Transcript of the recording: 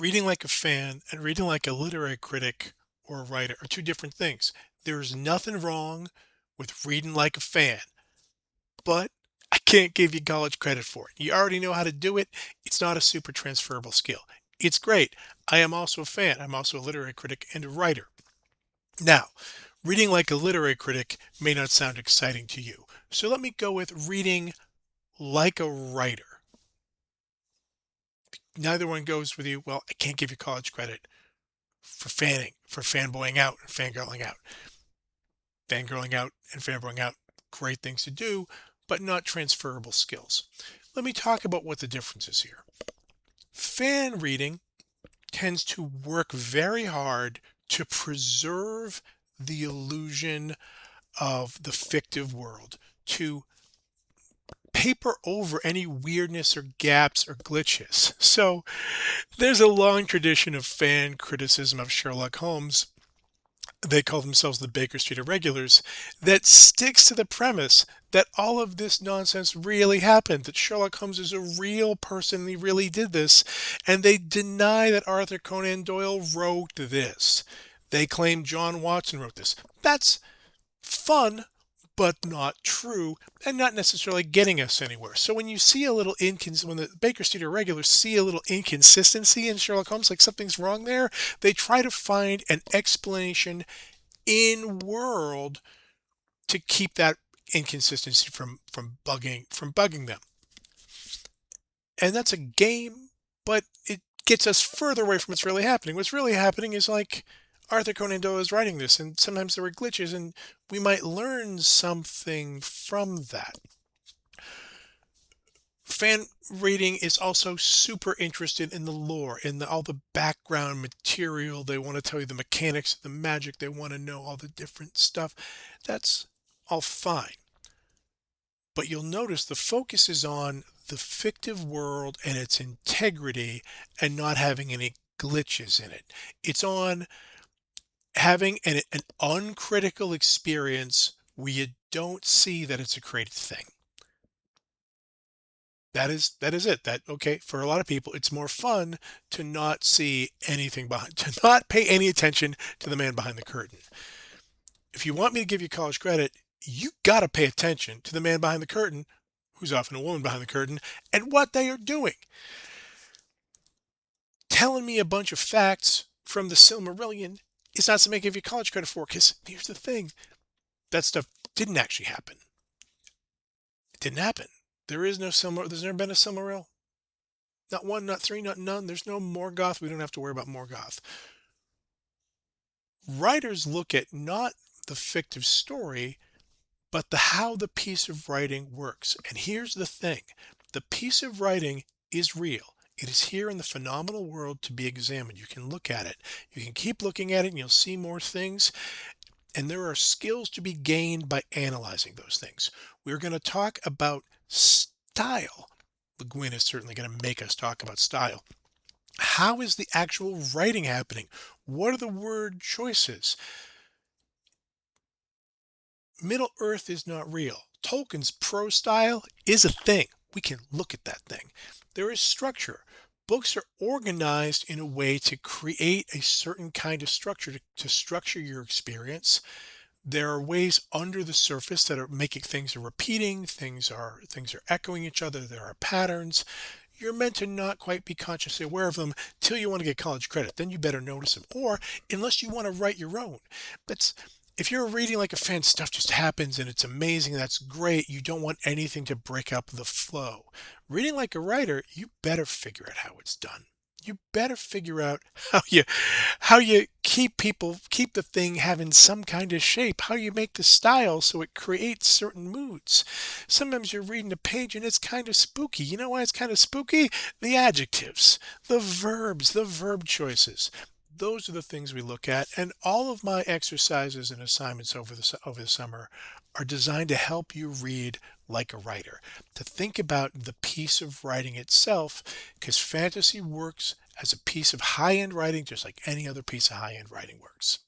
Reading like a fan and reading like a literary critic or a writer are two different things. There's nothing wrong with reading like a fan, but I can't give you college credit for it. You already know how to do it. It's not a super transferable skill. It's great. I am also a fan. I'm also a literary critic and a writer. Now, reading like a literary critic may not sound exciting to you. So let me go with reading like a writer. Neither one goes with you. Well, I can't give you college credit for fanning, for fanboying out and fangirling out. Fangirling out and fanboying out, great things to do, but not transferable skills. Let me talk about what the difference is here. Fan reading tends to work very hard to preserve the illusion of the fictive world, to paper over any weirdness or gaps or glitches. So there's a long tradition of fan criticism of Sherlock Holmes. They call themselves the Baker Street Irregulars, that sticks to the premise that all of this nonsense really happened, that Sherlock Holmes is a real person, he really did this, and they deny that Arthur Conan Doyle wrote this. They claim John Watson wrote this. That's fun, but not true, and not necessarily getting us anywhere. So when you see a little when the Baker Street Irregulars see a little inconsistency in Sherlock Holmes, like something's wrong there, they try to find an explanation in world to keep that inconsistency from bugging them. And that's a game, but it gets us further away from what's really happening. What's really happening is like Arthur Conan Doyle is writing this, and sometimes there were glitches, and we might learn something from that. Fan reading is also super interested in the lore, in all the background material. They want to tell you the mechanics of the magic. They want to know all the different stuff. That's all fine. But you'll notice the focus is on the fictive world and its integrity and not having any glitches in it. It's on having an uncritical experience where you don't see that it's a created thing. That is it. That okay, for a lot of people, it's more fun to not see anything behind, to not pay any attention to the man behind the curtain. If you want me to give you college credit, you got to pay attention to the man behind the curtain, who's often a woman behind the curtain, and what they are doing. Telling me a bunch of facts from the Silmarillion is not something I give you college credit for, because here's the thing, that stuff didn't actually happen. It didn't happen. There is no Silmar. There's never been a Silmaril. Not one, not three, not none. There's no Morgoth. We don't have to worry about Morgoth. Writers look at not the fictive story, but how the piece of writing works. And here's the thing. The piece of writing is real. It is here in the phenomenal world to be examined. You can look at it. You can keep looking at it and you'll see more things. And there are skills to be gained by analyzing those things. We're going to talk about style. Le Guin is certainly going to make us talk about style. How is the actual writing happening? What are the word choices? Middle Earth is not real. Tolkien's prose style is a thing. We can look at that thing. There is structure. Books are organized in a way to create a certain kind of structure, to structure your experience. There are ways under the surface that are making things are repeating, things are echoing each other, there are patterns. You're meant to not quite be consciously aware of them till you want to get college credit. Then you better notice them. Or unless you want to write your own. That's if you're reading like a fan, stuff just happens and it's amazing, that's great. You don't want anything to break up the flow. Reading like a writer, you better figure out how it's done. You better figure out how you keep the thing having some kind of shape, how you make the style so it creates certain moods. Sometimes you're reading a page and it's kind of spooky. You know why it's kind of spooky? The adjectives, the verbs, the verb choices. Those are the things we look at, and all of my exercises and assignments over the summer are designed to help you read like a writer, to think about the piece of writing itself, because fantasy works as a piece of high-end writing just like any other piece of high-end writing works.